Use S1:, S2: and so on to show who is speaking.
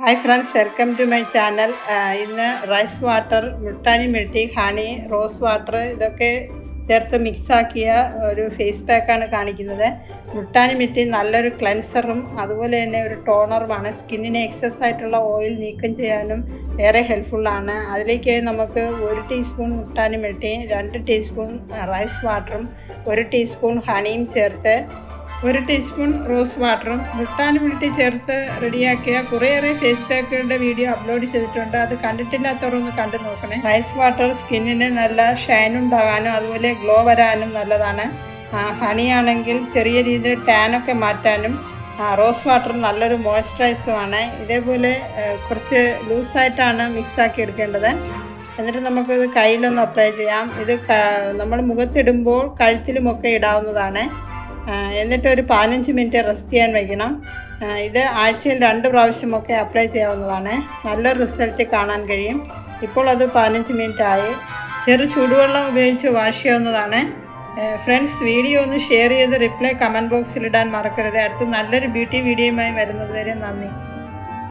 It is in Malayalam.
S1: Hi friends, welcome to my channel. ഇന്ന് rice water, multani mitti, honey, rose water ഇതൊക്കെ ചേർത്ത് മിക്സാക്കിയ ഒരു ഫേസ് പാക്കാണ് കാണിക്കുന്നത്. മുൾട്ടാനി മിട്ടി നല്ലൊരു ക്ലെൻസറും അതുപോലെ തന്നെ ഒരു ടോണറുമാണ്. സ്കിന്നിന് എക്സസ് ആയിട്ടുള്ള ഓയിൽ നീക്കം ചെയ്യാനും ഏറെ ഹെൽപ്ഫുള്ളാണ്. അതിലേക്ക് നമുക്ക് 1 teaspoon multani mitti, 2 teaspoon rice വാട്ടറും 1 ടീസ്പൂൺ ഹണിയും ചേർത്ത് 1 ടീസ്പൂൺ റോസ് വാട്ടറും മുൾട്ടാനി മിട്ടി ചേർത്ത് റെഡിയാക്കിയ കുറേയേറെ ഫേസ് പാക്കുകളുടെ വീഡിയോ അപ്ലോഡ് ചെയ്തിട്ടുണ്ട്. അത് കണ്ടിട്ടില്ലാത്തവരൊന്ന് കണ്ടു നോക്കണേ. റൈസ് വാട്ടർ സ്കിന്നിന് നല്ല ഷൈൻ ഉണ്ടാകാനും അതുപോലെ ഗ്ലോ വരാനും നല്ലതാണ്. ഹണിയാണെങ്കിൽ ചെറിയ രീതിയിൽ ടാനൊക്കെ മാറ്റാനും, റോസ് വാട്ടർ നല്ലൊരു മോയ്സ്ചറൈസറുമാണ്. ഇതേപോലെ കുറച്ച് ലൂസായിട്ടാണ് മിക്സാക്കി എടുക്കേണ്ടത്. എന്നിട്ട് നമുക്കിത് കയ്യിലൊന്ന് അപ്ലൈ ചെയ്യാം. ഇത് നമ്മൾ മുഖത്തിടുമ്പോൾ കഴുത്തിലുമൊക്കെ ഇടാവുന്നതാണ്. എന്നിട്ട് ഒരു 15 മിനിറ്റ് റെസ്റ്റ് ചെയ്യാൻ വയ്ക്കണം. ഇത് ആഴ്ചയിൽ 2 പ്രാവശ്യമൊക്കെ അപ്ലൈ ചെയ്യാവുന്നതാണ്. നല്ലൊരു റിസൾട്ട് കാണാൻ കഴിയും. ഇപ്പോൾ അത് 15 മിനിറ്റ് ആയി. ചെറു ചൂടുവെള്ളം ഉപയോഗിച്ച് വാഷ് ചെയ്യാവുന്നതാണ്. ഫ്രണ്ട്സ്, വീഡിയോ ഒന്ന് ഷെയർ ചെയ്ത് റിപ്ലൈ കമൻറ്റ് ബോക്സിൽ ഇടാൻ മറക്കരുത്. അടുത്ത് നല്ലൊരു ബ്യൂട്ടി വീഡിയോയുമായി വരുന്നത് വരെ നന്ദി.